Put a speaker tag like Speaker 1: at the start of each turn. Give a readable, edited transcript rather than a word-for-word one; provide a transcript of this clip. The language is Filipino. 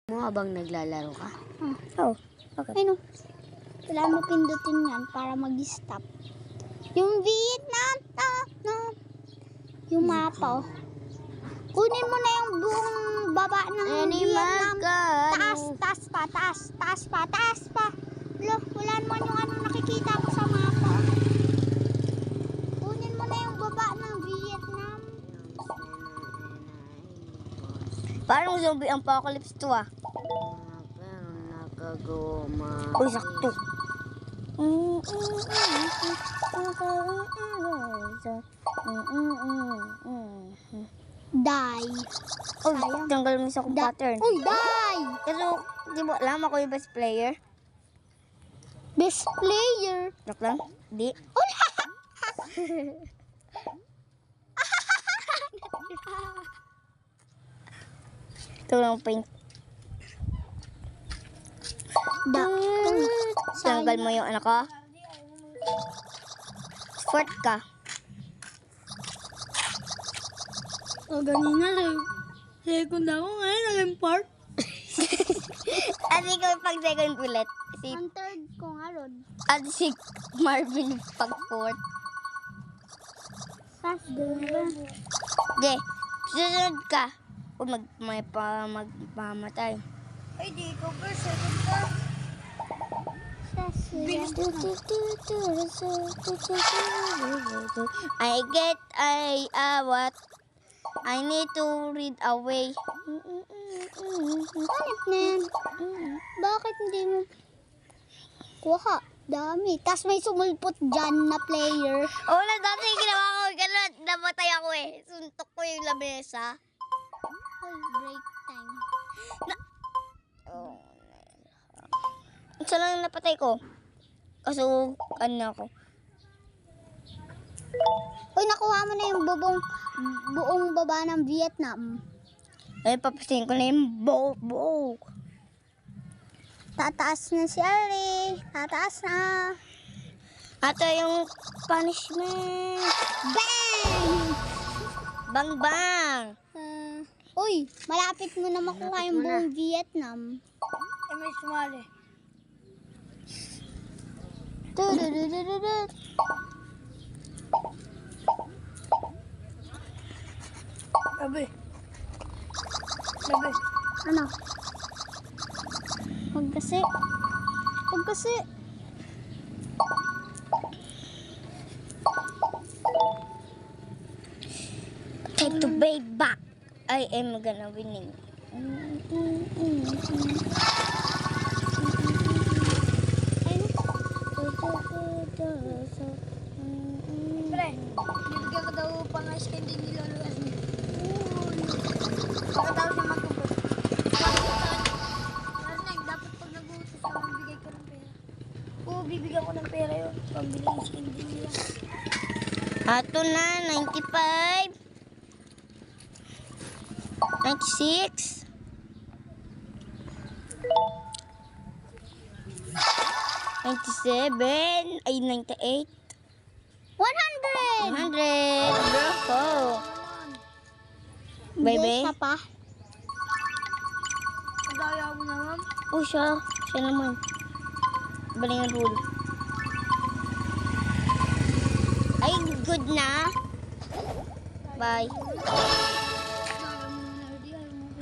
Speaker 1: mo habang naglalaro ka?
Speaker 2: Oo. Okay. Ano? Kailangan mo pindutin yan para mag-stop. Yung Vietnam, yung mapa, oh. Kunin mo na yung buong baba ng Vietnam. Taas pa. Look, wala naman yung ano nakikita ko sa mapa. Kunin mo na yung baba ng Vietnam.
Speaker 1: Parang zombie apocalypse to ah. Uy, sakto.
Speaker 2: Die.
Speaker 1: Oh, tanggal mo sa pattern.
Speaker 2: Uy, die!
Speaker 1: Pero, di mo alam ako yung best player?
Speaker 2: Best player.
Speaker 1: Joke lang? Di. Ito lang paint. Tanggal mo yung anak ko. Sport ka.
Speaker 2: O, ganina lang. Second ako ngayon, naging part.
Speaker 1: At ikaw pag second ulit. Si,
Speaker 2: Ang third ko nga, Rod.
Speaker 1: at si Marvin pag fourth.
Speaker 2: Fast, diba?
Speaker 1: Okay. Susunod ka. O magpamatay.
Speaker 2: Ay, di ko ba, second ka.
Speaker 1: What? I need to read away.
Speaker 2: Hanip na yan. Bakit hindi mo kuha? Dami. Tapos may sumulpot dyan na player.
Speaker 1: Oo na, dati ginawa ko. Ganun, namatay ako eh. Suntok ko yung lamesa.
Speaker 2: Hoy, break time.
Speaker 1: Oh. Isa lang napatay ko. Kaso, ano ako.
Speaker 2: Hoy, nakuha mo na yung buong baba ng Vietnam.
Speaker 1: Ay, papasin ko na yung bow.
Speaker 2: Tataas na si Ari. Tataas na.
Speaker 1: Ito yung punishment.
Speaker 2: Bang!
Speaker 1: Bang!
Speaker 2: Uy, malapit mo na makuha yung buong Vietnam.
Speaker 1: May sumali. Sabi.
Speaker 2: Ano? Huwag kasi.
Speaker 1: Take the bait back. I am gonna winning.
Speaker 2: Pre, bibigyan ko daw pang ice cream din ni Lolo Asmi. Baka daw siya magubot. Dapat pag nag-uutos ka, bibigay ko ng pera. Oo, bibigyan ko ng pera yun. Pambili ice cream din nila.
Speaker 1: Ato na, 95. 96. 97. Ay, 98.
Speaker 2: 100!
Speaker 1: 100. Bravo. Baby.
Speaker 2: Isa pa. Daya mo naman.
Speaker 1: Oh, siya naman. Baling ang rule. Ay, good na. Bye.